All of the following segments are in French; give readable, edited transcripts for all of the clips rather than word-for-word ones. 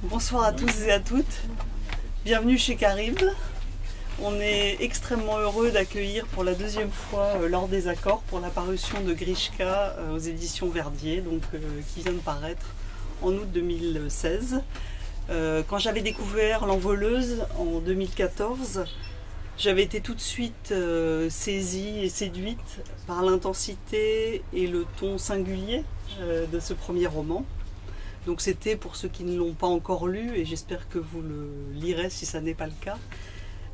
Bonsoir à tous et à toutes. Bienvenue chez Caribe. On est extrêmement heureux d'accueillir pour la deuxième fois L'Or des Accords pour la parution de Grishka aux éditions Verdier, qui vient de paraître en août 2016. Quand j'avais découvert L'Envoleuse en 2014, j'avais été tout de suite saisie et séduite par l'intensité et le ton singulier de ce premier roman. Donc c'était, pour ceux qui ne l'ont pas encore lu, et j'espère que vous le lirez si ça n'est pas le cas,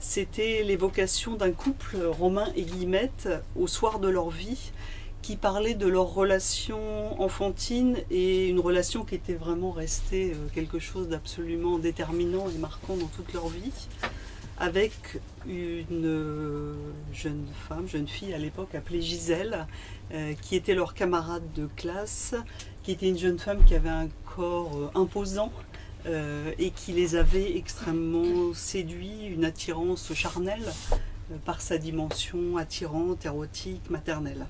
c'était l'évocation d'un couple, Romain et Guillemette, au soir de leur vie, qui parlait de leur relation enfantine et une relation qui était vraiment restée quelque chose d'absolument déterminant et marquant dans toute leur vie, avec une jeune fille à l'époque appelée Gisèle, qui était leur camarade de classe, qui était une jeune femme qui avait un corps imposant et qui les avait extrêmement séduits, une attirance charnelle par sa dimension attirante, érotique, maternelle.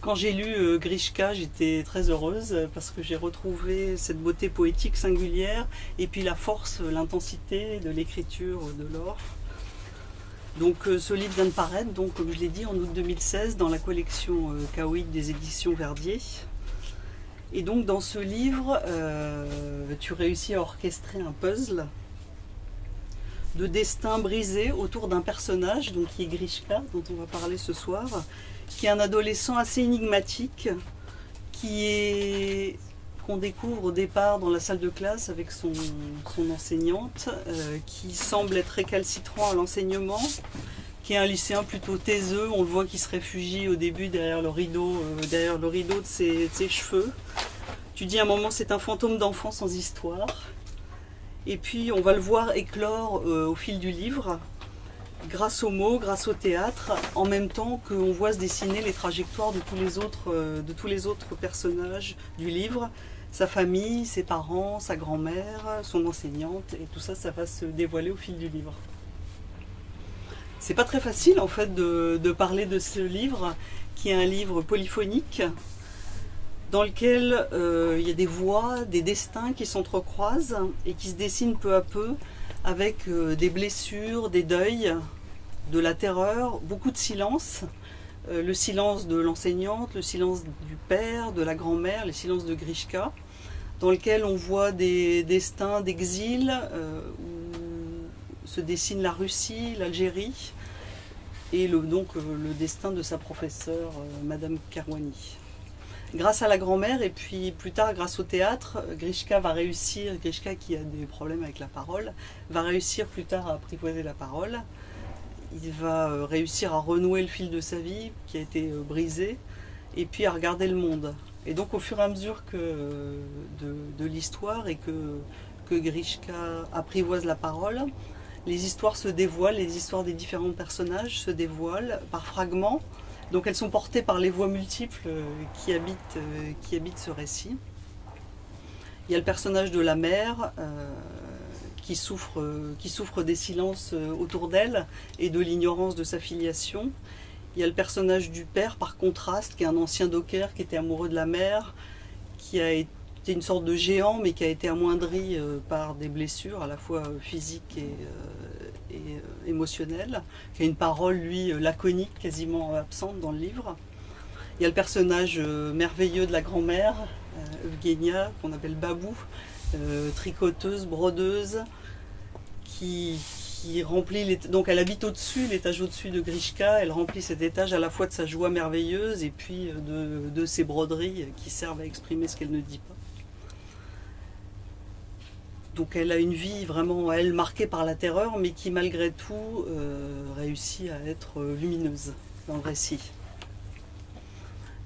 Quand j'ai lu Grishka, j'étais très heureuse parce que j'ai retrouvé cette beauté poétique singulière et puis la force, l'intensité de l'écriture de L'Or. Donc ce livre vient de paraître, donc, comme je l'ai dit, en août 2016 dans la collection Kaoïd des éditions Verdier. Et donc dans ce livre, tu réussis à orchestrer un puzzle de destin brisé autour d'un personnage, donc qui est Grishka, dont on va parler ce soir, qui est un adolescent assez énigmatique, qu'on découvre au départ dans la salle de classe avec son enseignante, qui semble être récalcitrant à l'enseignement, qui est un lycéen plutôt taiseux. On le voit qui se réfugie au début derrière le rideau de ses cheveux. Tu dis à un moment, c'est un fantôme d'enfant sans histoire. Et puis on va le voir éclore au fil du livre, grâce aux mots, grâce au théâtre, en même temps qu'on voit se dessiner les trajectoires de tous les autres personnages du livre, sa famille, ses parents, sa grand-mère, son enseignante, et tout ça, ça va se dévoiler au fil du livre. C'est pas très facile en fait de parler de ce livre, qui est un livre polyphonique, dans lequel il y a des voix, des destins qui s'entrecroisent et qui se dessinent peu à peu, avec des blessures, des deuils, de la terreur, beaucoup de silence, le silence de l'enseignante, le silence du père, de la grand-mère, le silence de Grishka, dans lequel on voit des destins d'exil, où se dessine la Russie, l'Algérie, et le destin de sa professeure, Madame Kerwani. Grâce à la grand-mère et puis plus tard grâce au théâtre, Grishka qui a des problèmes avec la parole, va réussir plus tard à apprivoiser la parole. Il va réussir à renouer le fil de sa vie qui a été brisé et puis à regarder le monde. Et donc au fur et à mesure de l'histoire et que Grishka apprivoise la parole, les histoires se dévoilent, les histoires des différents personnages se dévoilent par fragments. Donc elles sont portées par les voix multiples qui habitent ce récit. Il y a le personnage de la mère qui souffre des silences autour d'elle et de l'ignorance de sa filiation. Il y a le personnage du père, par contraste, qui est un ancien docker qui était amoureux de la mère, qui a été une sorte de géant mais qui a été amoindri par des blessures à la fois physiques et émotionnelles, qui a une parole, lui, laconique, quasiment absente dans le livre. Il y a le personnage merveilleux de la grand-mère, Eugénia, qu'on appelle Babou, tricoteuse, brodeuse, qui remplit donc elle habite l'étage au-dessus de Grishka. Elle remplit cet étage à la fois de sa joie merveilleuse et puis de ses broderies qui servent à exprimer ce qu'elle ne dit pas. Donc elle a une vie vraiment, elle, marquée par la terreur, mais qui malgré tout réussit à être lumineuse dans le récit.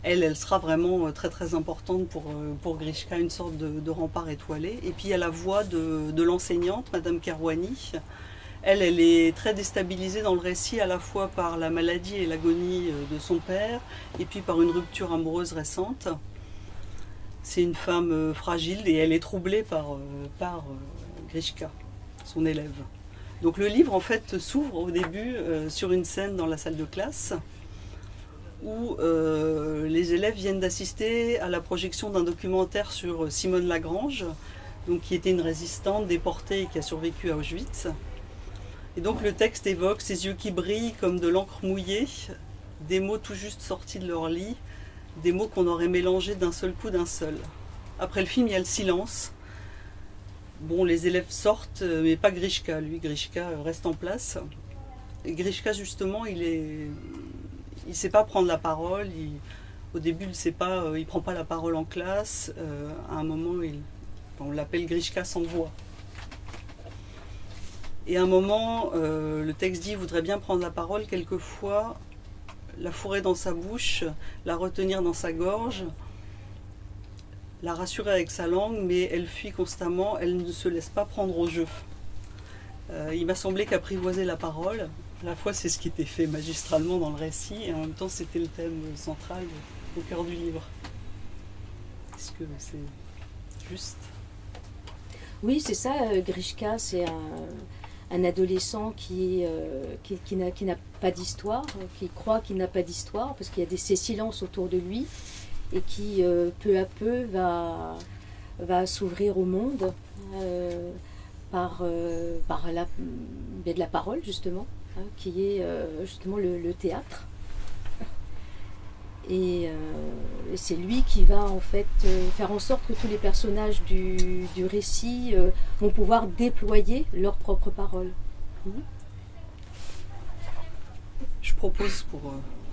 Elle sera vraiment très très importante pour Grishka, une sorte de rempart étoilé. Et puis il y a la voix de l'enseignante, Madame Kerwani. Elle est très déstabilisée dans le récit, à la fois par la maladie et l'agonie de son père, et puis par une rupture amoureuse récente. C'est une femme fragile et elle est troublée par Grishka, son élève. Donc le livre en fait s'ouvre au début sur une scène dans la salle de classe où les élèves viennent d'assister à la projection d'un documentaire sur Simone Lagrange, donc qui était une résistante déportée et qui a survécu à Auschwitz. Et donc le texte évoque ses yeux qui brillent comme de l'encre mouillée, des mots tout juste sortis de leur lit, des mots qu'on aurait mélangés d'un seul coup d'un seul. Après le film, il y a le silence. Bon, les élèves sortent, mais pas Grishka. Lui, Grishka reste en place. Et Grishka, justement, il sait pas prendre la parole. Au début, il prend pas la parole en classe. À un moment, on l'appelle Grishka sans voix. Et à un moment, le texte dit qu'il voudrait bien prendre la parole quelquefois, la fourrer dans sa bouche, la retenir dans sa gorge, la rassurer avec sa langue, mais elle fuit constamment, elle ne se laisse pas prendre au jeu. Il m'a semblé qu'apprivoiser la parole, à la fois c'est ce qui était fait magistralement dans le récit, et en même temps c'était le thème central au cœur du livre. Est-ce que c'est juste ? Oui, c'est ça, Grishka, c'est un adolescent qui n'a pas d'histoire, qui croit qu'il n'a pas d'histoire, parce qu'il y a ces silences autour de lui, et qui peu à peu va s'ouvrir au monde par la, de la parole, justement, hein, qui est justement le théâtre. Et c'est lui qui va en fait faire en sorte que tous les personnages du récit vont pouvoir déployer leurs propres paroles. Je propose, pour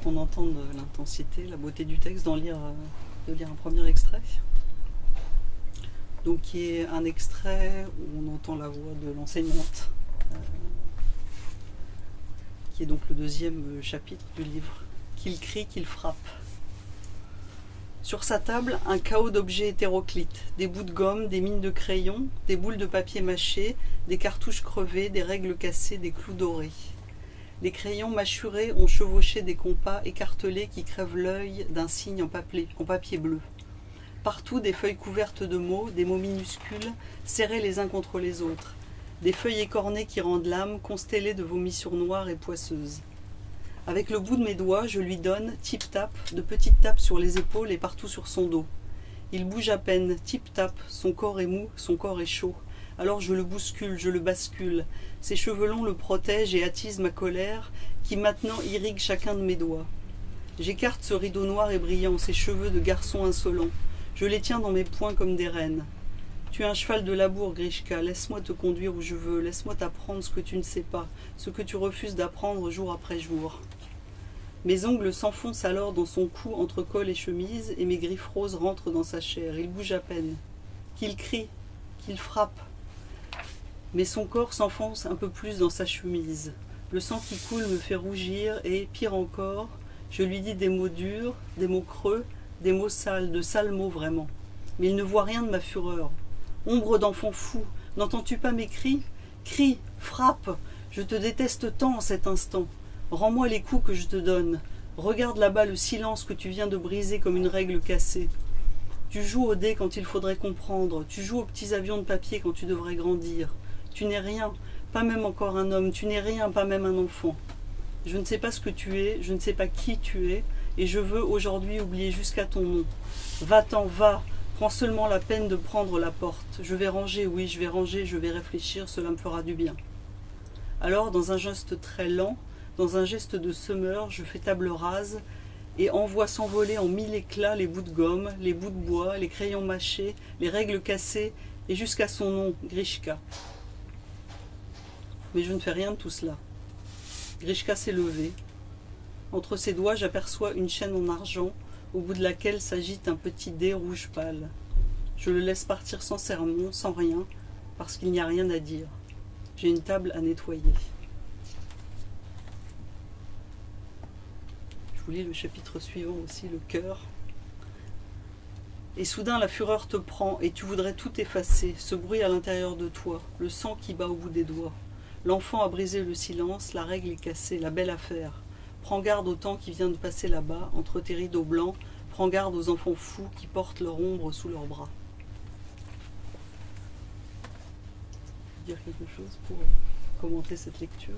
qu'on entende l'intensité, la beauté du texte, de lire un premier extrait. Donc qui est un extrait où on entend la voix de l'enseignante, qui est donc le deuxième chapitre du livre. Qu'il crie, qu'il frappe. Sur sa table, un chaos d'objets hétéroclites, des bouts de gomme, des mines de crayons, des boules de papier mâché, des cartouches crevées, des règles cassées, des clous dorés. Les crayons mâchurés ont chevauché des compas écartelés qui crèvent l'œil d'un signe en papier bleu. Partout des feuilles couvertes de mots, des mots minuscules, serrés les uns contre les autres. Des feuilles écornées qui rendent l'âme, constellées de vomissures noires et poisseuses. Avec le bout de mes doigts, je lui donne, tip-tap, de petites tapes sur les épaules et partout sur son dos. Il bouge à peine, tip-tap, son corps est mou, son corps est chaud. Alors je le bouscule, je le bascule. Ses cheveux longs le protègent et attisent ma colère, qui maintenant irrigue chacun de mes doigts. J'écarte ce rideau noir et brillant, ses cheveux de garçon insolent. Je les tiens dans mes poings comme des reines. Tu es un cheval de labour, Grishka, laisse-moi te conduire où je veux, laisse-moi t'apprendre ce que tu ne sais pas, ce que tu refuses d'apprendre jour après jour. Mes ongles s'enfoncent alors dans son cou entre col et chemise, et mes griffes roses rentrent dans sa chair. Il bouge à peine. Qu'il crie, qu'il frappe. Mais son corps s'enfonce un peu plus dans sa chemise. Le sang qui coule me fait rougir, et, pire encore, je lui dis des mots durs, des mots creux, des mots sales, de sales mots vraiment. Mais il ne voit rien de ma fureur. Ombre d'enfant fou, n'entends-tu pas mes cris ? Crie, frappe, je te déteste tant en cet instant. Rends-moi les coups que je te donne. Regarde là-bas le silence que tu viens de briser comme une règle cassée. Tu joues au dé quand il faudrait comprendre. Tu joues aux petits avions de papier quand tu devrais grandir. Tu n'es rien, pas même encore un homme. Tu n'es rien, pas même un enfant. Je ne sais pas ce que tu es, je ne sais pas qui tu es, et je veux aujourd'hui oublier jusqu'à ton nom. Va-t'en, va. Prends seulement la peine de prendre la porte. Je vais ranger, oui, je vais ranger, je vais réfléchir, cela me fera du bien. Alors, dans un geste très lent, dans un geste de semeur, je fais table rase et envoie s'envoler en mille éclats les bouts de gomme, les bouts de bois, les crayons mâchés, les règles cassées, et jusqu'à son nom, Grishka. Mais je ne fais rien de tout cela. Grishka s'est levé. Entre ses doigts, j'aperçois une chaîne en argent, au bout de laquelle s'agite un petit dé rouge pâle. Je le laisse partir sans sermon, sans rien, parce qu'il n'y a rien à dire. J'ai une table à nettoyer. Je vous lis le chapitre suivant aussi, le cœur. Et soudain la fureur te prend, et tu voudrais tout effacer, ce bruit à l'intérieur de toi, le sang qui bat au bout des doigts. L'enfant a brisé le silence, la règle est cassée, la belle affaire. Prends garde au temps qui vient de passer là-bas, entre tes rideaux blancs. Prends garde aux enfants fous qui portent leur ombre sous leurs bras. Dire quelque chose pour commenter cette lecture ?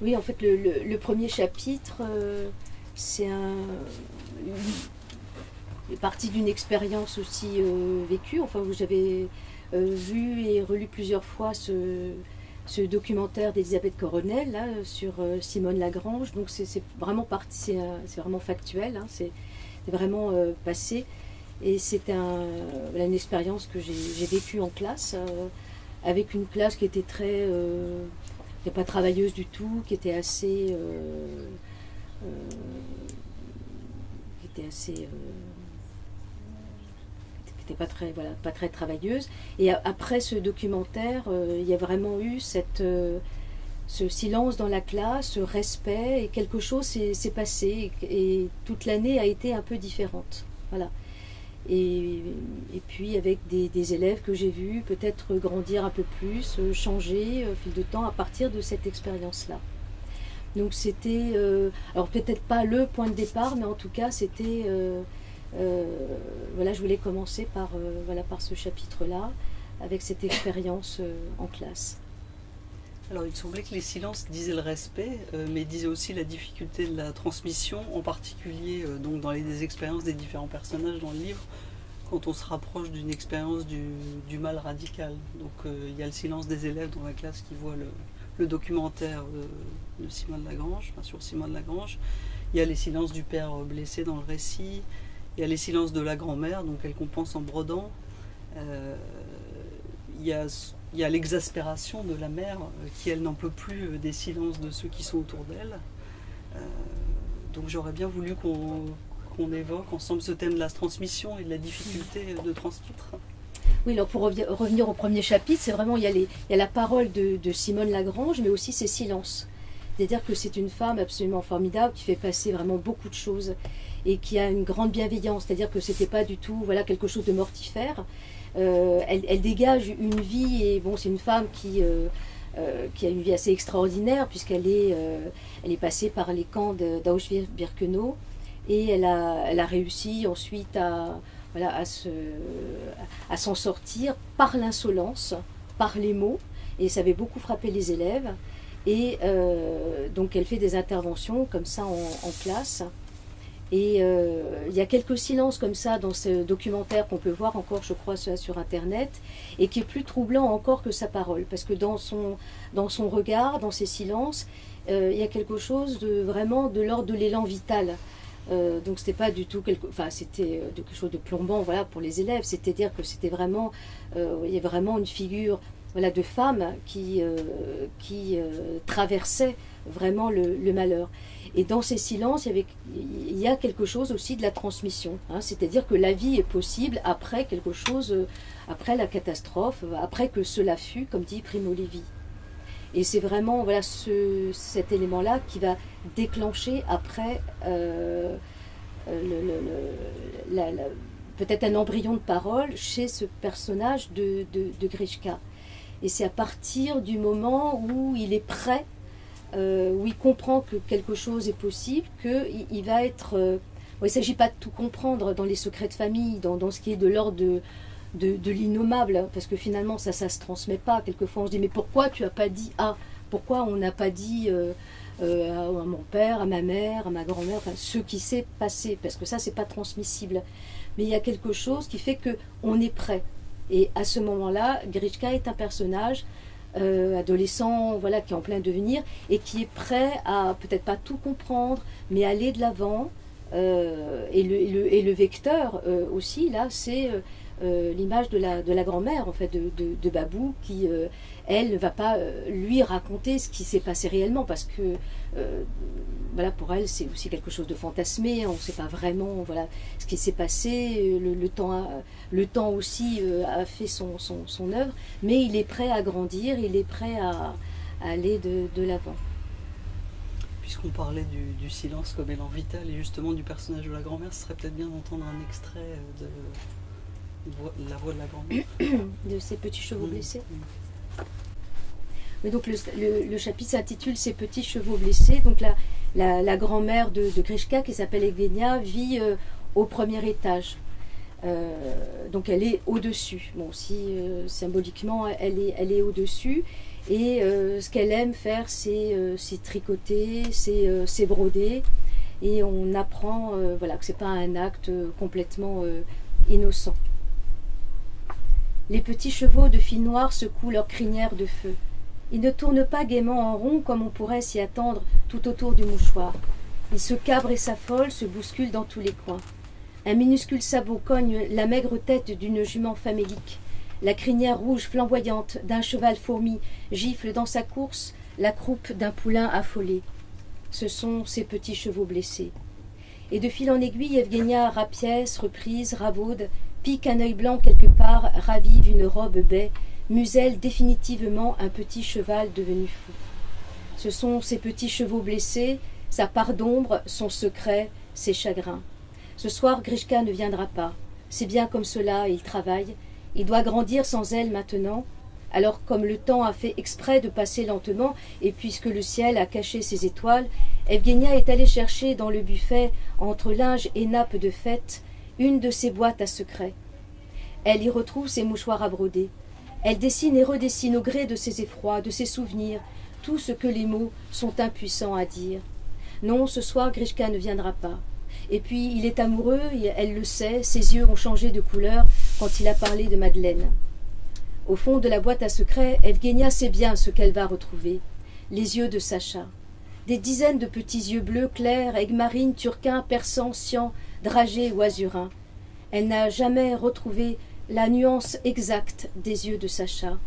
Oui, en fait, le premier chapitre, c'est partie d'une expérience aussi vécue. Enfin, j'avais vu et relu plusieurs fois ce documentaire d'Elisabeth Coronel là, sur Simone Lagrange. Donc c'est vraiment c'est vraiment factuel, hein, c'est vraiment passé. Et c'est voilà, une expérience que j'ai vécue en classe, avec une classe qui était qui n'était pas travailleuse du tout, qui était assez qui était pas très, voilà, pas très travailleuse. Et après ce documentaire, il y a vraiment eu ce silence dans la classe, ce respect, et quelque chose s'est passé, et toute l'année a été un peu différente. Voilà. Et puis avec des élèves que j'ai vus peut-être grandir un peu plus, changer au fil de temps à partir de cette expérience-là. Donc c'était, alors peut-être pas le point de départ, mais en tout cas c'était, voilà, je voulais commencer par ce chapitre-là, avec cette expérience en classe. Alors il semblait que les silences disaient le respect, mais disaient aussi la difficulté de la transmission, en particulier donc dans les expériences des différents personnages dans le livre, quand on se rapproche d'une expérience du mal radical. Donc il y a le silence des élèves dans la classe qui voient le documentaire de Simone Lagrange, enfin, sur Simone Lagrange. Il y a les silences du père blessé dans le récit. Il y a les silences de la grand-mère, donc elle compense en brodant. Il y a l'exaspération de la mère qui, elle, n'en peut plus des silences de ceux qui sont autour d'elle. Donc j'aurais bien voulu qu'on évoque ensemble ce thème de la transmission et de la difficulté de transmettre. Oui, alors pour revenir au premier chapitre, c'est vraiment, il y a la parole de Simone Lagrange, mais aussi ses silences. C'est-à-dire que c'est une femme absolument formidable qui fait passer vraiment beaucoup de choses et qui a une grande bienveillance. C'est-à-dire que c'était pas du tout, voilà, quelque chose de mortifère. Elle dégage une vie, et bon, c'est une femme qui a une vie assez extraordinaire, puisqu'elle est passée par les camps d'Auschwitz-Birkenau, et elle a réussi ensuite à s'en sortir par l'insolence, par les mots, et ça avait beaucoup frappé les élèves. Et donc elle fait des interventions comme ça en classe. Et il y a quelques silences comme ça dans ce documentaire qu'on peut voir encore, je crois, sur Internet, et qui est plus troublant encore que sa parole, parce que dans son regard, dans ses silences, il y a quelque chose vraiment de l'ordre de l'élan vital. Donc c'était pas du tout c'était quelque chose de plombant, voilà, pour les élèves. C'est-à-dire que c'était vraiment, il y a vraiment une figure, voilà, de femme qui traversait vraiment le malheur. Et dans ces silences, il y a quelque chose aussi de la transmission, hein, c'est-à-dire que la vie est possible après quelque chose, après la catastrophe, après que cela fut, comme dit Primo Levi. Et c'est vraiment, voilà, cet élément-là qui va déclencher après peut-être un embryon de parole chez ce personnage de Grishka. Et c'est à partir du moment où il est prêt, où il comprend que quelque chose est possible, qu'il va être... il ne s'agit pas de tout comprendre dans les secrets de famille, dans ce qui est de l'ordre de l'innommable, parce que finalement ça se transmet pas. Quelquefois on se dit, mais pourquoi tu n'as pas dit A ? Pourquoi on n'a pas dit à mon père, à ma mère, à ma grand-mère, enfin ce qui s'est passé, parce que ça c'est pas transmissible. Mais il y a quelque chose qui fait qu'on est prêt. Et à ce moment-là, Grishka est un personnage adolescent, voilà, qui est en plein devenir et qui est prêt à peut-être pas tout comprendre, mais aller de l'avant. Et le vecteur aussi, là, c'est l'image de la grand-mère, en fait, de Babou, qui, elle, ne va pas lui raconter ce qui s'est passé réellement, parce que voilà, pour elle, c'est aussi quelque chose de fantasmé, on ne sait pas vraiment, voilà, ce qui s'est passé, le temps aussi a fait son œuvre, mais il est prêt à grandir, il est prêt à aller de l'avant. Puisqu'on parlait du silence comme élan vital et justement du personnage de la grand-mère, ce serait peut-être bien d'entendre un extrait de la voix de la grand-mère. De Ces petits chevaux blessés. Mais donc le chapitre s'intitule Ces petits chevaux blessés. Donc la grand-mère de Grishka, qui s'appelle Evgenia, vit au premier étage. Donc elle est au-dessus. Bon, si symboliquement elle est au-dessus. Et ce qu'elle aime faire, c'est tricoter, c'est broder. et on apprend voilà, que ce n'est pas un acte complètement innocent. Les petits chevaux de fil noir secouent leurs crinières de feu. Ils ne tournent pas gaiement en rond comme on pourrait s'y attendre tout autour du mouchoir. Ils se cabrent et s'affolent, se bousculent dans tous les coins. Un minuscule sabot cogne la maigre tête d'une jument famélique. La crinière rouge flamboyante d'un cheval fourmi gifle dans sa course la croupe d'un poulain affolé. Ce sont ces petits chevaux blessés. Et de fil en aiguille, Evgenia rapièce, reprise, ravaude, pique un œil blanc quelque part, ravive une robe baie, muselle définitivement un petit cheval devenu fou. Ce sont ces petits chevaux blessés, sa part d'ombre, son secret, ses chagrins. Ce soir, Grishka ne viendra pas. C'est bien comme cela, il travaille. Il doit grandir sans elle maintenant. Alors, comme le temps a fait exprès de passer lentement, et puisque le ciel a caché ses étoiles, Evgenia est allée chercher dans le buffet, entre linge et nappes de fête, une de ses boîtes à secrets. Elle y retrouve ses mouchoirs à broder. Elle dessine et redessine au gré de ses effrois, de ses souvenirs, tout ce que les mots sont impuissants à dire. Non, ce soir, Grishka ne viendra pas. Et puis, il est amoureux, elle le sait, ses yeux ont changé de couleur quand il a parlé de Madeleine. Au fond de la boîte à secrets, Evgenia sait bien ce qu'elle va retrouver. Les yeux de Sacha. Des dizaines de petits yeux bleus clairs, aigues-marines, turquins, persans, cyan, dragés ou azurins. Elle n'a jamais retrouvé la nuance exacte des yeux de Sacha.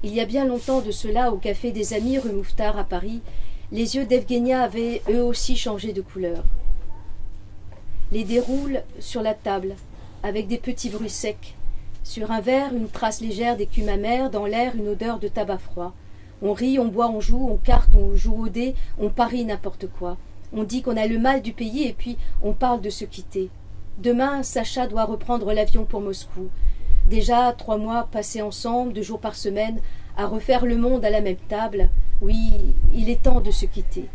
Il y a bien longtemps de cela, au café des Amis rue Mouffetard à Paris, les yeux d'Evgenia avaient eux aussi changé de couleur. Les déroule sur la table, avec des petits bruits secs. Sur un verre, une trace légère d'écume amère, dans l'air, une odeur de tabac froid. On rit, on boit, on joue, on carte, on joue au dé, on parie n'importe quoi. On dit qu'on a le mal du pays et puis on parle de se quitter. Demain, Sacha doit reprendre l'avion pour Moscou. Déjà 3 mois passés ensemble, 2 jours par semaine, à refaire le monde à la même table. Oui, il est temps de se quitter.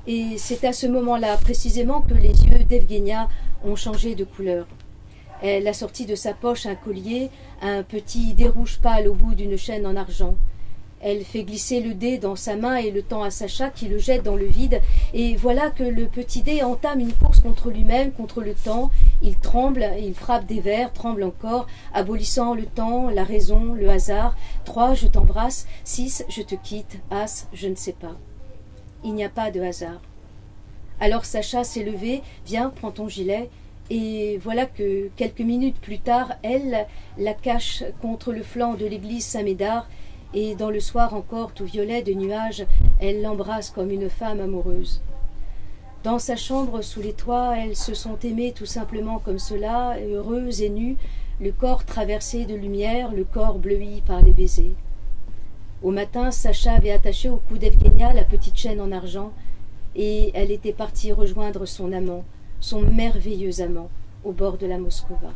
Et c'est à ce moment-là, précisément, que les yeux d'Evgenia ont changé de couleur. Elle a sorti de sa poche un collier, un petit dé rouge pâle au bout d'une chaîne en argent. Elle fait glisser le dé dans sa main et le tend à Sacha qui le jette dans le vide. Et voilà que le petit dé entame une course contre lui-même, contre le temps. Il tremble, il frappe des vers, tremble encore, abolissant le temps, la raison, le hasard. 3, je t'embrasse. 6, je te quitte. As, je ne sais pas. Il n'y a pas de hasard. Alors Sacha s'est levé. Viens, prends ton gilet. Et voilà que quelques minutes plus tard, elle la cache contre le flanc de l'église Saint-Médard, et dans le soir encore tout violet de nuages, elle l'embrasse comme une femme amoureuse. Dans sa chambre sous les toits, elles se sont aimées tout simplement comme cela, heureuses et nues, le corps traversé de lumière, le corps bleui par les baisers. Au matin, Sacha avait attaché au cou d'Evgenia la petite chaîne en argent, et elle était partie rejoindre son amant, son merveilleux amant, au bord de la Moskova.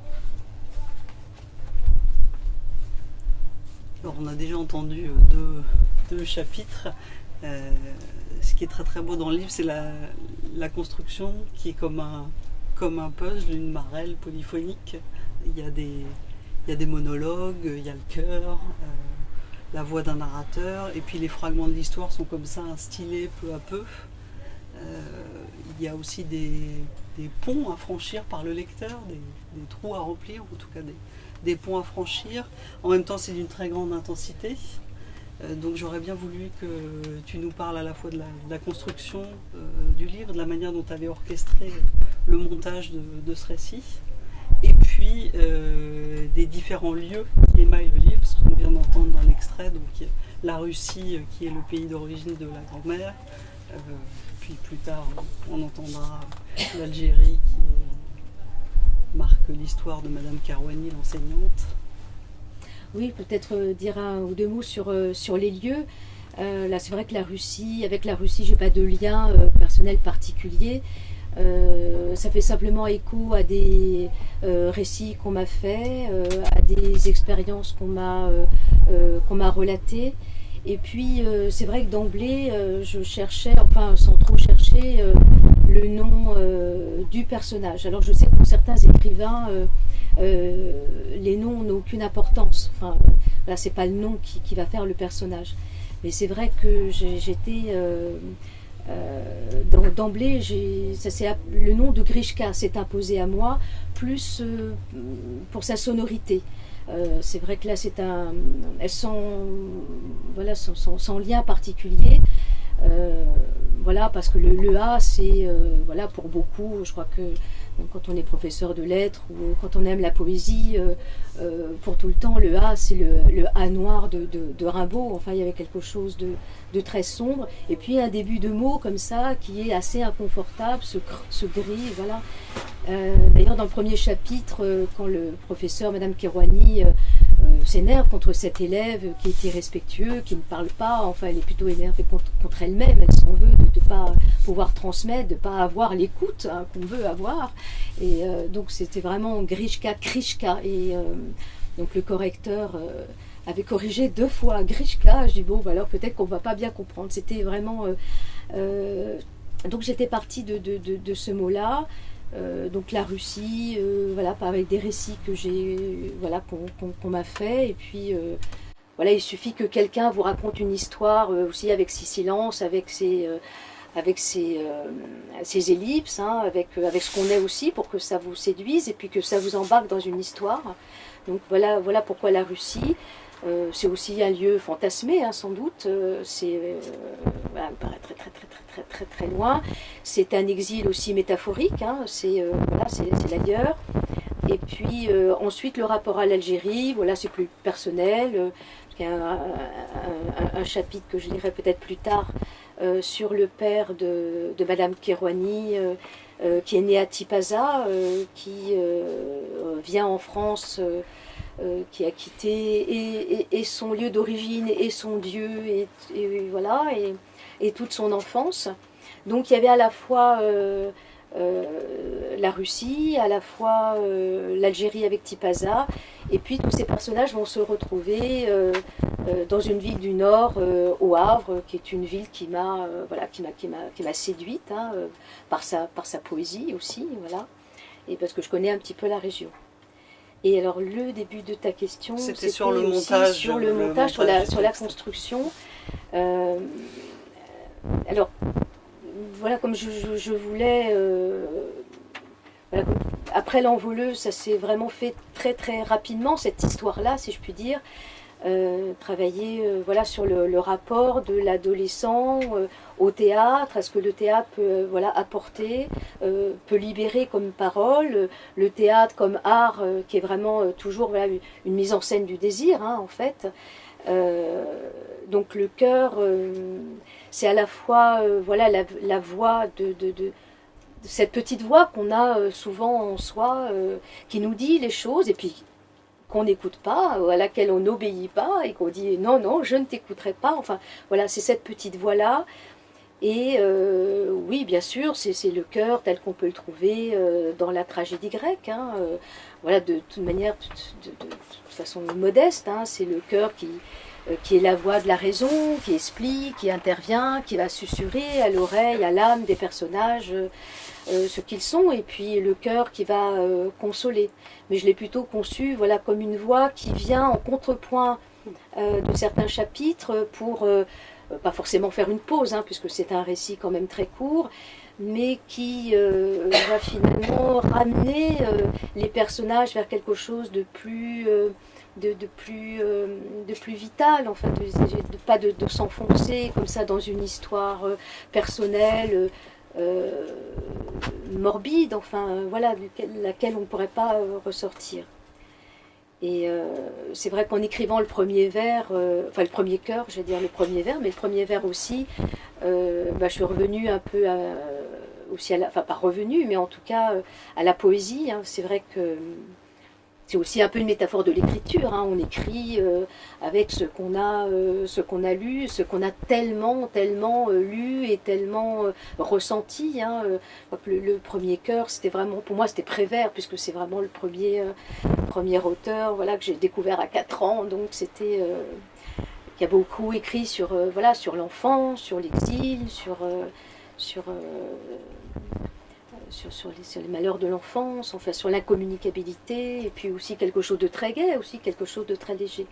Alors, on a déjà entendu deux chapitres. Ce qui est très très beau dans le livre, c'est la construction qui est comme un puzzle, une marelle polyphonique. Il y a des monologues, il y a le chœur, la voix d'un narrateur, et puis les fragments de l'histoire sont comme ça instillés peu à peu. Il y a aussi des ponts à franchir par le lecteur, des trous à remplir, en tout cas des ponts à franchir. En même temps, c'est d'une très grande intensité. Donc j'aurais bien voulu que tu nous parles à la fois de la construction du livre, de la manière dont tu avais orchestré le montage de ce récit, et puis des différents lieux qui émaillent le livre, ce qu'on vient d'entendre dans l'extrait, donc la Russie qui est le pays d'origine de la grand-mère, puis plus tard on entendra l'Algérie qui marque l'histoire de Madame Karouani, l'enseignante. Oui, peut-être dire un ou deux mots sur les lieux. Là, c'est vrai que avec la Russie, j'ai pas de lien personnel particulier. Ça fait simplement écho à des récits qu'on m'a fait, à des expériences qu'on m'a relatées. Et puis, c'est vrai que d'emblée, je cherchais, enfin, sans trop chercher, le nom du personnage. Alors, je sais que pour certains écrivains, les noms n'ont aucune importance. Enfin, là, c'est pas le nom qui va faire le personnage. Mais c'est vrai que j'étais D'emblée, le nom de Grishka s'est imposé à moi, plus pour sa sonorité. C'est vrai que là, elles sont voilà, sans lien particulier. Voilà, parce que le A, c'est voilà, pour beaucoup, je crois que quand on est professeur de lettres ou quand on aime la poésie, pour tout le temps, le A, c'est le A noir de Rimbaud. Enfin, il y avait quelque chose de très sombre. Et puis un début de mot comme ça qui est assez inconfortable, ce gris, voilà. D'ailleurs, dans le premier chapitre, quand le professeur, Madame Kerouani, s'énerve contre cet élève qui est irrespectueux, qui ne parle pas, enfin elle est plutôt énervée contre elle-même, elle s'en veut de ne pas pouvoir transmettre, de ne pas avoir l'écoute qu'on veut avoir. Et donc c'était vraiment Grishka, Krishka. Et donc le correcteur avait corrigé 2 fois Grishka. Je dis bon, bah alors peut-être qu'on ne va pas bien comprendre. C'était vraiment... donc j'étais partie de ce mot-là. Donc la Russie, voilà, avec des récits que j'ai, voilà, qu'on m'a fait, et puis voilà, il suffit que quelqu'un vous raconte une histoire aussi avec ses silences, avec ses ellipses, hein, avec ce qu'on est aussi, pour que ça vous séduise et puis que ça vous embarque dans une histoire. Donc voilà pourquoi la Russie. C'est aussi un lieu fantasmé, hein, sans doute. Voilà, très loin. C'est un exil aussi métaphorique. Hein, c'est l'ailleurs. Et puis ensuite le rapport à l'Algérie. Voilà, c'est plus personnel. Il y a un chapitre que je lirai peut-être plus tard sur le père de Madame Kerouani, qui est né à Tipaza, qui vient en France. Qui a quitté et son lieu d'origine et son Dieu et voilà et toute son enfance. Donc il y avait à la fois la Russie, à la fois l'Algérie avec Tipaza, et puis tous ces personnages vont se retrouver dans une ville du Nord, au Havre, qui est une ville qui m'a séduite, hein, par sa poésie aussi, voilà, et parce que je connais un petit peu la région. Et alors le début de ta question, c'était sur le montage, sur la construction. Alors voilà, comme je voulais, voilà, après l'envoleuse, ça s'est vraiment fait très rapidement, cette histoire-là, si je puis dire. Travailler voilà, sur le rapport de l'adolescent au théâtre, à ce que le théâtre peut voilà, apporter, peut libérer comme parole, le théâtre comme art qui est vraiment toujours voilà, une mise en scène du désir, hein, en fait. Donc le chœur, c'est à la fois voilà, la voix de cette petite voix qu'on a souvent en soi, qui nous dit les choses, et puis qu'on n'écoute pas, à laquelle on n'obéit pas, et qu'on dit non, je ne t'écouterai pas. Enfin, voilà, c'est cette petite voix-là. Et oui, bien sûr, c'est le chœur tel qu'on peut le trouver dans la tragédie grecque. Hein, voilà, de toute manière, de façon modeste, hein, c'est le chœur qui est la voix de la raison, qui explique, qui intervient, qui va susurrer à l'oreille, à l'âme des personnages ce qu'ils sont, et puis le chœur qui va consoler. Mais je l'ai plutôt conçu voilà, comme une voix qui vient en contrepoint de certains chapitres pour, pas forcément faire une pause, hein, puisque c'est un récit quand même très court, mais qui va finalement ramener les personnages vers quelque chose de plus... de plus vital, enfin, pas de s'enfoncer comme ça dans une histoire personnelle, morbide, enfin voilà, laquelle on ne pourrait pas ressortir. Et c'est vrai qu'en écrivant le premier vers, enfin le premier chœur, je vais dire le premier vers, mais le premier vers aussi, je suis revenue un peu aussi enfin pas revenue, mais en tout cas à la poésie. Hein. C'est vrai que c'est aussi un peu une métaphore de l'écriture, hein. On écrit avec ce qu'on a lu, ce qu'on a tellement lu et tellement ressenti. Hein. Le premier chœur, c'était vraiment, pour moi, c'était Prévert, puisque c'est vraiment le premier auteur, voilà, que j'ai découvert à 4 ans. Donc c'était qui a beaucoup écrit sur voilà, sur l'enfant, sur l'exil, sur les malheurs de l'enfance, enfin sur l'incommunicabilité, et puis aussi quelque chose de très gai, aussi quelque chose de très léger.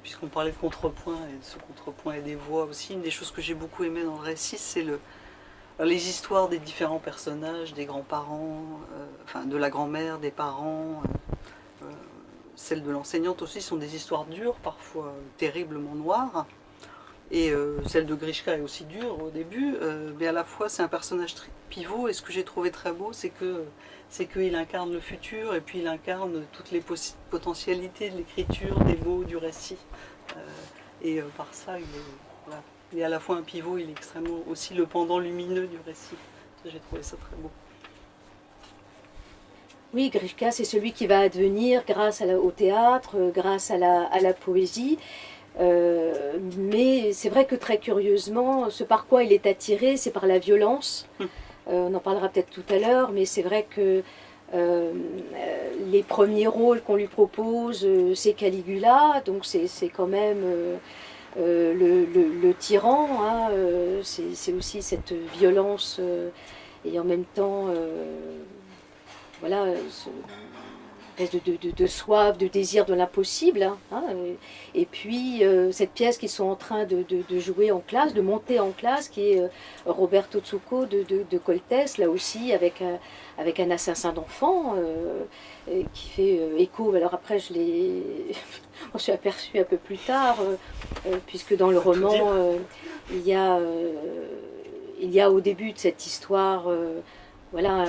puisqu'on parlait de contrepoint, et de ce contrepoint et des voix aussi, une des choses que j'ai beaucoup aimé dans le récit, c'est les histoires des différents personnages, des grands-parents, enfin de la grand-mère, des parents, celles de l'enseignante aussi sont des histoires dures, parfois terriblement noires. Et celle de Grishka est aussi dure au début, mais à la fois c'est un personnage pivot. Et ce que j'ai trouvé très beau, c'est qu'il incarne le futur et puis il incarne toutes les potentialités de l'écriture, des mots, du récit. Par ça, voilà, il est à la fois un pivot, il est extrêmement aussi le pendant lumineux du récit. J'ai trouvé ça très beau. Oui, Grishka, c'est celui qui va advenir grâce au théâtre, grâce à la poésie. Mais c'est vrai que très curieusement, ce par quoi il est attiré, c'est par la violence. On en parlera peut-être tout à l'heure, mais c'est vrai que les premiers rôles qu'on lui propose, c'est Caligula, donc c'est quand même le tyran, hein, c'est aussi cette violence et en même temps, voilà, de soif, de désir de l'impossible. Hein, et puis cette pièce qu'ils sont en train de jouer en classe, de monter en classe, qui est Roberto Zucco de Coltès, là aussi avec un assassin d'enfants qui fait écho. Alors après, on s'est aperçu un peu plus tard, puisque dans le roman, il y a au début de cette histoire, voilà,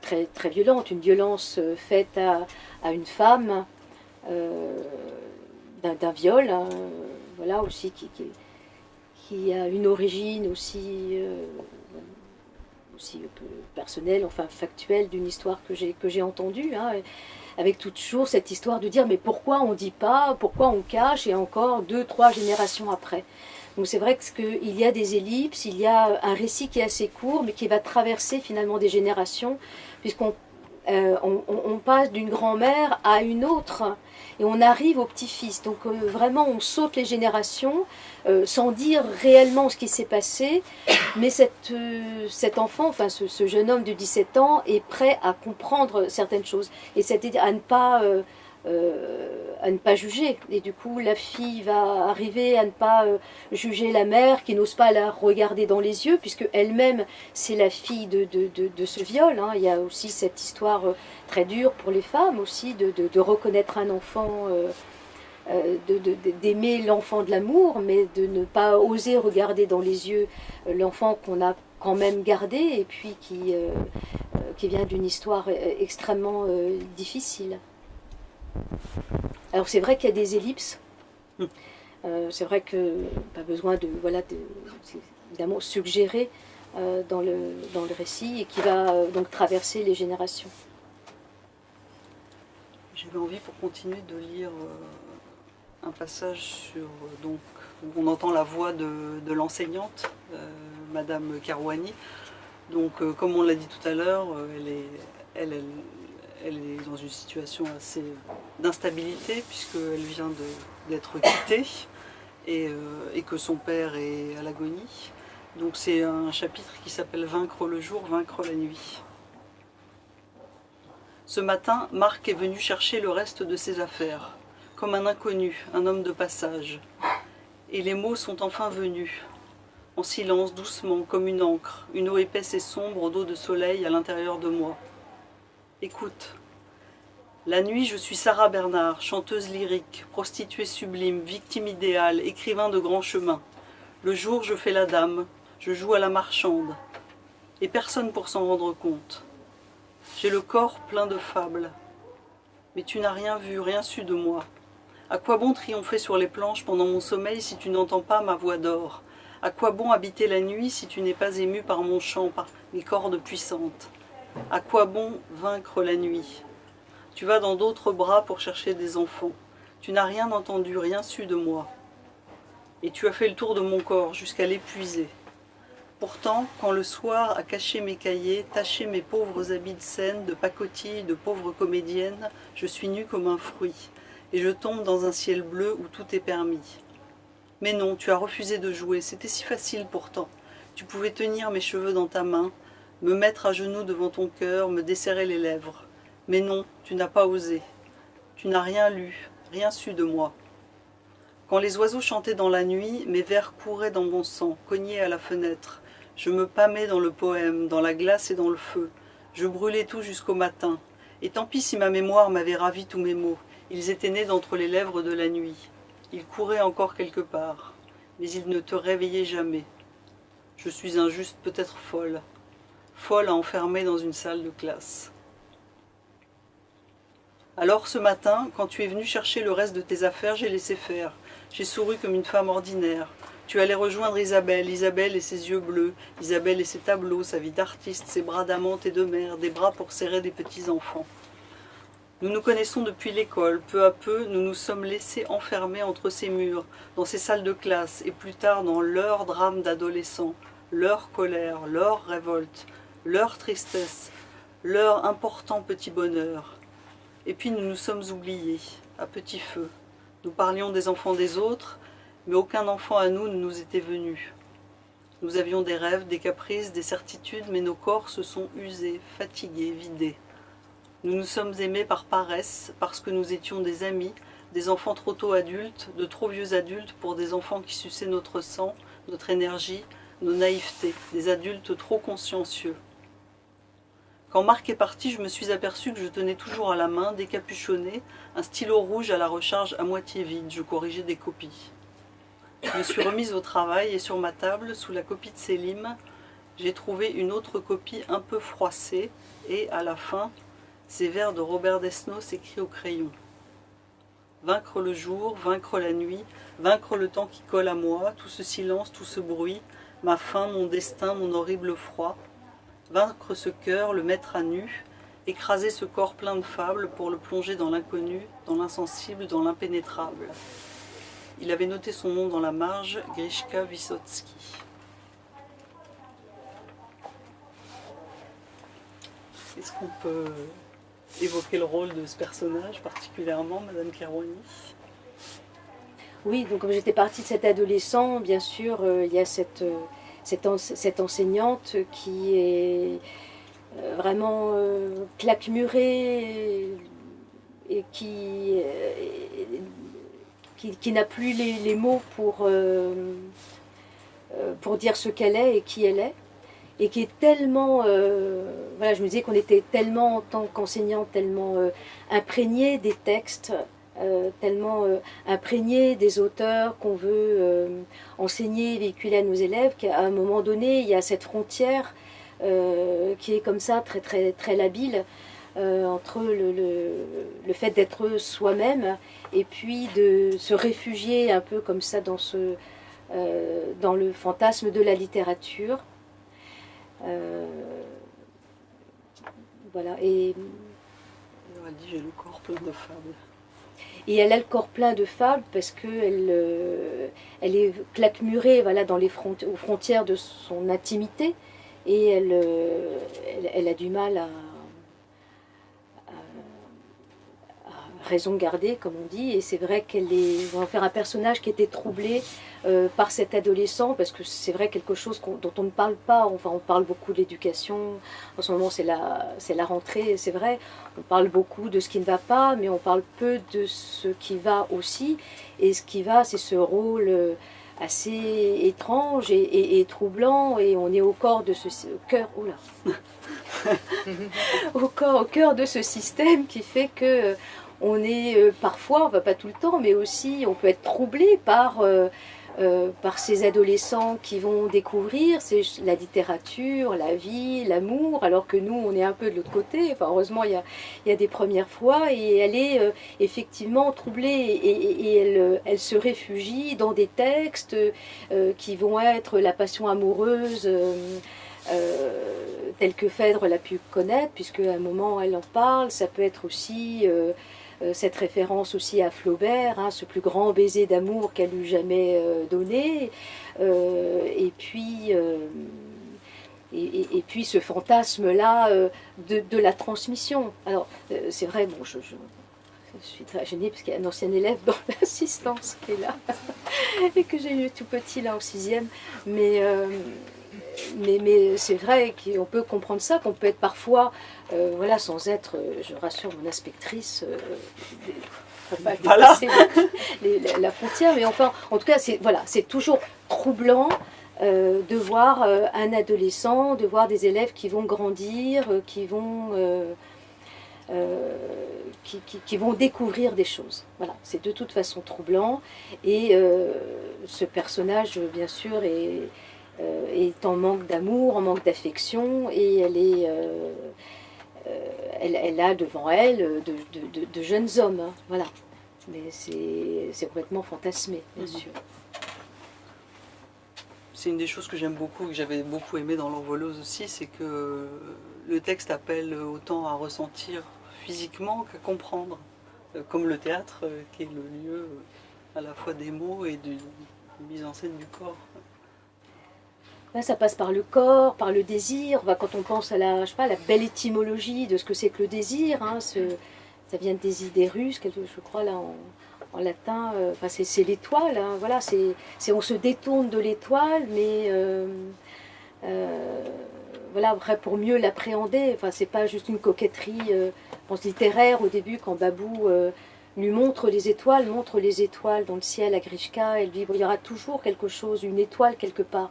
très, très violente, une violence faite à une femme, d'un viol, hein, voilà, aussi qui a une origine aussi un peu personnelle, enfin factuelle, d'une histoire que j'ai entendue, hein, avec toujours cette histoire de dire mais pourquoi on ne dit pas, pourquoi on cache, et encore 2-3 générations après. Donc c'est vrai qu'il y a des ellipses, il y a un récit qui est assez court, mais qui va traverser finalement des générations, puisqu'on on passe d'une grand-mère à une autre, et on arrive au petit-fils. Donc vraiment, on saute les générations, sans dire réellement ce qui s'est passé, mais cet enfant, enfin ce jeune homme de 17 ans, est prêt à comprendre certaines choses, et c'est-à-dire à ne pas juger. Et du coup, la fille va arriver à ne pas juger la mère, qui n'ose pas la regarder dans les yeux, puisque elle-même, c'est la fille de ce viol. Hein. Il y a aussi cette histoire très dure pour les femmes aussi, de reconnaître un enfant, d'aimer l'enfant de l'amour, mais de ne pas oser regarder dans les yeux l'enfant qu'on a quand même gardé, et puis qui vient d'une histoire extrêmement difficile. Alors c'est vrai qu'il y a des ellipses, c'est vrai que pas besoin de c'est évidemment suggéré dans le récit, et qui va donc traverser les générations. J'avais envie, pour continuer, de lire un passage sur donc où on entend la voix de l'enseignante, Madame Caruani. Donc comme on l'a dit tout à l'heure, elle est dans une situation assez d'instabilité, puisqu'elle vient d'être quittée, et que son père est à l'agonie. Donc c'est un chapitre qui s'appelle « Vaincre le jour, vaincre la nuit ». Ce matin, Marc est venu chercher le reste de ses affaires, comme un inconnu, un homme de passage. Et les mots sont enfin venus, en silence, doucement, comme une encre, une eau épaisse et sombre d'eau de soleil à l'intérieur de moi. Écoute. La nuit, je suis Sarah Bernard, chanteuse lyrique, prostituée sublime, victime idéale, écrivain de grands chemins. Le jour, je fais la dame, je joue à la marchande. Et personne pour s'en rendre compte. J'ai le corps plein de fables. Mais tu n'as rien vu, rien su de moi. À quoi bon triompher sur les planches pendant mon sommeil si tu n'entends pas ma voix d'or? À quoi bon habiter la nuit si tu n'es pas ému par mon chant, par mes cordes puissantes? À quoi bon vaincre la nuit? Tu vas dans d'autres bras pour chercher des enfants. Tu n'as rien entendu, rien su de moi. Et tu as fait le tour de mon corps jusqu'à l'épuiser. Pourtant, quand le soir a caché mes cahiers, taché mes pauvres habits de scène, de pacotille, de pauvre comédienne, je suis nue comme un fruit, et je tombe dans un ciel bleu où tout est permis. Mais non, tu as refusé de jouer, c'était si facile pourtant. Tu pouvais tenir mes cheveux dans ta main, me mettre à genoux devant ton cœur, me desserrer les lèvres. Mais non, tu n'as pas osé. Tu n'as rien lu, rien su de moi. Quand les oiseaux chantaient dans la nuit, mes vers couraient dans mon sang, cognaient à la fenêtre. Je me pâmais dans le poème, dans la glace et dans le feu. Je brûlais tout jusqu'au matin. Et tant pis si ma mémoire m'avait ravi tous mes mots. Ils étaient nés d'entre les lèvres de la nuit. Ils couraient encore quelque part. Mais ils ne te réveillaient jamais. Je suis injuste, peut-être folle. Folle à enfermer dans une salle de classe. Alors ce matin, quand tu es venu chercher le reste de tes affaires, j'ai laissé faire. J'ai souri comme une femme ordinaire. Tu allais rejoindre Isabelle, Isabelle et ses yeux bleus, Isabelle et ses tableaux, sa vie d'artiste, ses bras d'amante et de mère, des bras pour serrer des petits-enfants. Nous nous connaissons depuis l'école. Peu à peu, nous nous sommes laissés enfermer entre ces murs, dans ces salles de classe, et plus tard dans leur drame d'adolescents, leur colère, leur révolte, leur tristesse, leur important petit bonheur. Et puis nous nous sommes oubliés, à petit feu. Nous parlions des enfants des autres, mais aucun enfant à nous ne nous était venu. Nous avions des rêves, des caprices, des certitudes, mais nos corps se sont usés, fatigués, vidés. Nous nous sommes aimés par paresse, parce que nous étions des amis, des enfants trop tôt adultes, de trop vieux adultes pour des enfants qui suçaient notre sang, notre énergie, nos naïvetés, des adultes trop consciencieux. Quand Marc est parti, je me suis aperçue que je tenais toujours à la main, décapuchonné, un stylo rouge à la recharge à moitié vide. Je corrigeais des copies. Je me suis remise au travail et sur ma table, sous la copie de Selim, j'ai trouvé une autre copie un peu froissée et, à la fin, ces vers de Robert Desnos écrits au crayon. Vaincre le jour, vaincre la nuit, vaincre le temps qui colle à moi, tout ce silence, tout ce bruit, ma faim, mon destin, mon horrible froid. Vaincre ce cœur, le mettre à nu, écraser ce corps plein de fables pour le plonger dans l'inconnu, dans l'insensible, dans l'impénétrable. Il avait noté son nom dans la marge, Grishka Vysotsky. Est-ce qu'on peut évoquer le rôle de ce personnage particulièrement, Madame Kerouani? Oui, donc comme j'étais partie de cet adolescent, bien sûr, il y a cette enseignante qui est vraiment claquemurée et qui n'a plus les mots pour dire ce qu'elle est et qui elle est. Et qui est tellement, voilà, je me disais qu'on était tellement, en tant qu'enseignant, tellement imprégné des textes, tellement imprégné des auteurs qu'on veut enseigner, véhiculer à nos élèves, qu'à un moment donné, il y a cette frontière qui est comme ça, très, très, très labile, entre le fait d'être soi-même et puis de se réfugier un peu comme ça dans le fantasme de la littérature. Voilà, et Elle dit j'ai le corps plein de fables. Et elle a le corps plein de fables parce qu'elle elle est claquemurée, voilà, aux frontières de son intimité, et elle a du mal à raison garder, comme on dit, et c'est vrai on va faire un personnage qui était troublé par cet adolescent, parce que c'est vrai quelque chose dont on ne parle pas. Enfin, on parle beaucoup de l'éducation, en ce moment c'est la rentrée, c'est vrai, on parle beaucoup de ce qui ne va pas, mais on parle peu de ce qui va aussi, et ce qui va, c'est ce rôle assez étrange et troublant, et on est au cœur de au cœur de ce système qui fait que on est parfois, enfin pas tout le temps, mais aussi on peut être troublé par ces adolescents qui vont découvrir la littérature, la vie, l'amour, alors que nous on est un peu de l'autre côté. Enfin, heureusement il y a des premières fois, et elle est effectivement troublée, et elle se réfugie dans des textes qui vont être la passion amoureuse telle que Phèdre l'a pu connaître, puisque à un moment elle en parle. Ça peut être aussi cette référence aussi à Flaubert, hein, ce plus grand baiser d'amour qu'elle eût jamais donné, et puis ce fantasme-là de la transmission. Alors c'est vrai, bon, je suis très gênée parce qu'il y a un ancien élève dans l'assistance qui est là et que j'ai eu tout petit là en 6e, mais c'est vrai qu'on peut comprendre ça, qu'on peut être parfois, voilà, sans être, je rassure mon inspectrice, faut pas Voilà. dépasser la frontière, mais enfin, en tout cas, c'est toujours troublant de voir un adolescent, de voir des élèves qui vont grandir, qui vont découvrir des choses. Voilà, c'est de toute façon troublant. Et ce personnage, bien sûr, est en manque d'amour, en manque d'affection, et elle a devant elle de jeunes hommes. Hein, voilà. Mais c'est complètement fantasmé, bien sûr. C'est une des choses que j'aime beaucoup, que j'avais beaucoup aimé dans l'envoleuse aussi, c'est que le texte appelle autant à ressentir physiquement qu'à comprendre. Comme le théâtre, qui est le lieu à la fois des mots et de mise en scène du corps. Là, ça passe par le corps, par le désir. Quand on pense à la belle étymologie de ce que c'est que le désir, hein, ça vient des idées russes, je crois, là, en latin, c'est l'étoile, hein, voilà, on se détourne de l'étoile, mais voilà, après, pour mieux l'appréhender, c'est pas juste une coquetterie, je pense, littéraire au début, quand Babou lui montre les étoiles dans le ciel à Grishka, elle dit, bon, il y aura toujours quelque chose, une étoile quelque part.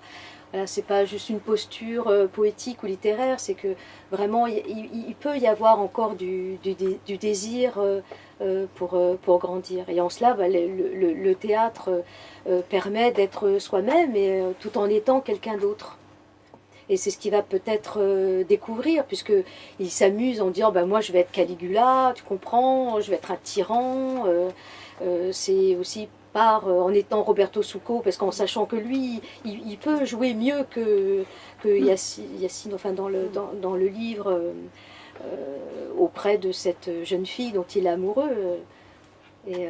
Voilà, c'est pas juste une posture poétique ou littéraire, c'est que vraiment il peut y avoir encore du désir pour grandir. Et en cela, le théâtre permet d'être soi-même, et tout en étant quelqu'un d'autre. Et c'est ce qu'il va peut-être découvrir, puisqu'il s'amuse en disant moi je vais être Caligula, tu comprends, je vais être un tyran. C'est aussi en étant Roberto Succo, parce qu'en sachant que lui, il peut jouer mieux que Yacine, enfin dans le livre, auprès de cette jeune fille dont il est amoureux. Et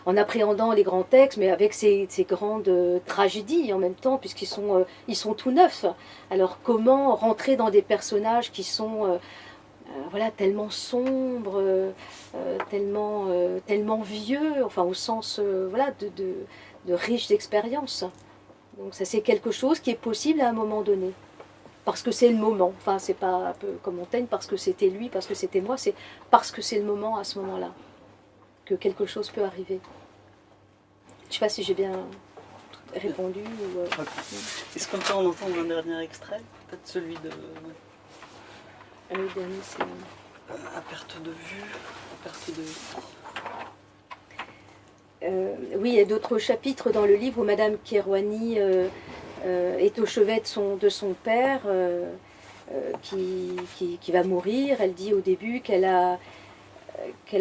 en appréhendant les grands textes, mais avec ces grandes tragédies en même temps, ils sont tout neufs. Alors comment rentrer dans des personnages qui sont tellement sombres, tellement vieux, enfin au sens de riches d'expérience. Donc ça, c'est quelque chose qui est possible à un moment donné. Parce que c'est le moment. Enfin, c'est pas un peu comme Montaigne, parce que c'était lui, parce que c'était moi, c'est parce que c'est le moment à ce moment-là que quelque chose peut arriver. Je ne sais pas si j'ai bien répondu. Est-ce qu'on peut en entendre un dernier extrait? Peut-être celui de... Le dernier, c'est... à perte de vue, à perte de... oui, il y a d'autres chapitres dans le livre où Madame Kerouani est au chevet de son père qui va mourir. Elle dit au début qu'elle n'a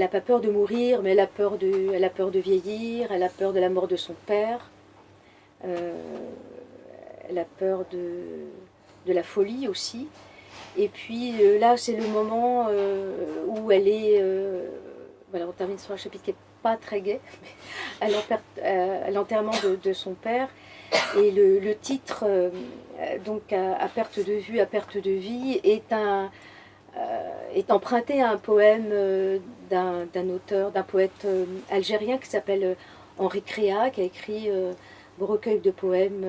pas peur de mourir, mais elle a peur de vieillir, elle a peur de la mort de son père, elle a peur de la folie aussi. Et puis là, c'est le moment où elle est... on termine sur un chapitre qui n'est pas très gai, à l'enterrement de son père. Et le titre, donc à perte de vue, à perte de vie, est emprunté à un poème d'un poète algérien qui s'appelle Henri Créa, qui a écrit un recueil de poèmes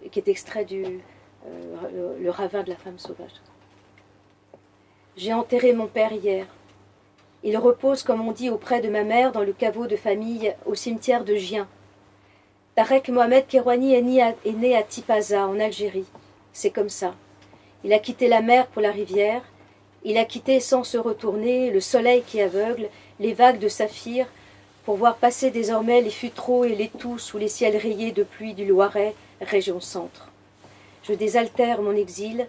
qui est extrait du Le ravin de la femme sauvage. J'ai enterré mon père hier. Il repose, comme on dit, auprès de ma mère dans le caveau de famille au cimetière de Gien. Tarek Mohamed Kerouani est né à Tipaza, en Algérie. C'est comme ça. Il a quitté la mer pour la rivière. Il a quitté sans se retourner le soleil qui aveugle, les vagues de saphir, pour voir passer désormais les futraux et les toux sous les ciels rayés de pluie du Loiret, région centre. Je désaltère mon exil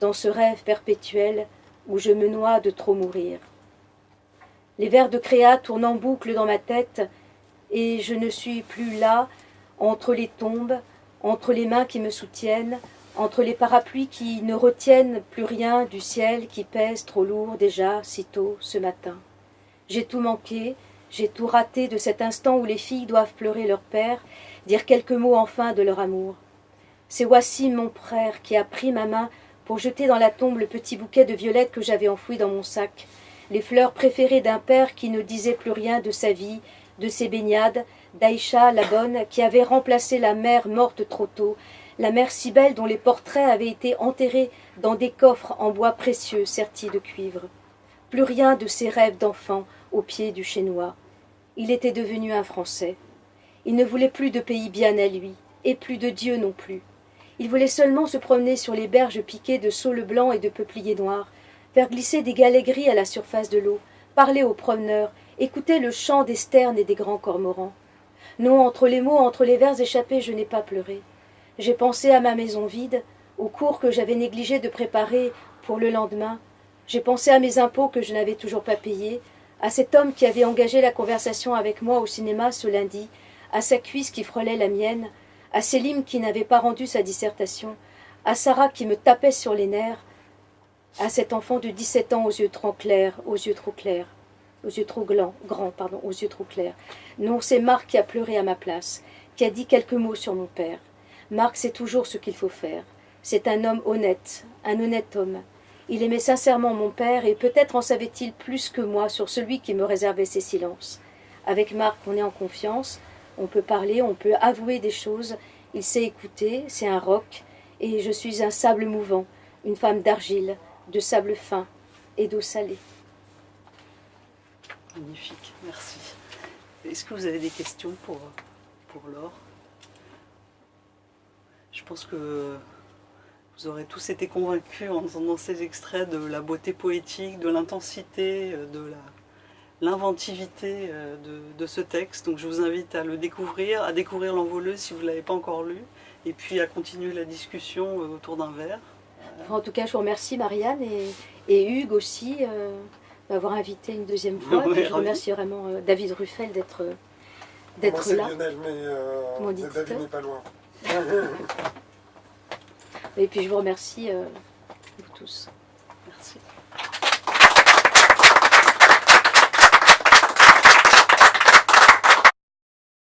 dans ce rêve perpétuel où je me noie de trop mourir. Les vers de Créa tournent en boucle dans ma tête et je ne suis plus là, entre les tombes, entre les mains qui me soutiennent, entre les parapluies qui ne retiennent plus rien du ciel qui pèse trop lourd déjà si tôt ce matin. J'ai tout manqué, j'ai tout raté de cet instant où les filles doivent pleurer leur père, dire quelques mots enfin de leur amour. C'est Wassim, mon frère, qui a pris ma main pour jeter dans la tombe le petit bouquet de violettes que j'avais enfoui dans mon sac, les fleurs préférées d'un père qui ne disait plus rien de sa vie, de ses baignades, d'Aïcha, la bonne, qui avait remplacé la mère morte trop tôt, la mère si belle dont les portraits avaient été enterrés dans des coffres en bois précieux sertis de cuivre. Plus rien de ses rêves d'enfant au pied du chénois. Il était devenu un Français. Il ne voulait plus de pays bien à lui, et plus de Dieu non plus. Il voulait seulement se promener sur les berges piquées de saules blancs et de peupliers noirs, faire glisser des galets gris à la surface de l'eau, parler aux promeneurs, écouter le chant des sternes et des grands cormorans. Non, entre les mots, entre les vers échappés, je n'ai pas pleuré. J'ai pensé à ma maison vide, aux cours que j'avais négligé de préparer pour le lendemain. J'ai pensé à mes impôts que je n'avais toujours pas payés, à cet homme qui avait engagé la conversation avec moi au cinéma ce lundi, à sa cuisse qui frôlait la mienne, à Sélim qui n'avait pas rendu sa dissertation, à Sarah qui me tapait sur les nerfs, à cet enfant de 17 ans aux yeux trop clairs, aux yeux trop clairs, aux yeux trop aux yeux trop clairs. Non, c'est Marc qui a pleuré à ma place, qui a dit quelques mots sur mon père. Marc sait toujours ce qu'il faut faire. C'est un homme honnête, un honnête homme. Il aimait sincèrement mon père et peut-être en savait-il plus que moi sur celui qui me réservait ses silences. Avec Marc, on est en confiance, on peut parler, on peut avouer des choses, il sait écouter, c'est un roc, et je suis un sable mouvant, une femme d'argile, de sable fin et d'eau salée. Magnifique, merci. Est-ce que vous avez des questions pour Laure? Je pense que vous aurez tous été convaincus en entendant ces extraits de la beauté poétique, de l'intensité, de l'inventivité de ce texte. Donc je vous invite à le découvrir, à découvrir L'Envoleuse si vous ne l'avez pas encore lu, et puis à continuer la discussion autour d'un verre. Enfin, en tout cas, je vous remercie Marianne et Hugues aussi m'avoir invité une deuxième fois. Oui, je remercie vraiment David Ruffel d'être Moi, c'est là. Lionel, mais David n'est pas loin. Et puis je vous remercie vous tous. Merci.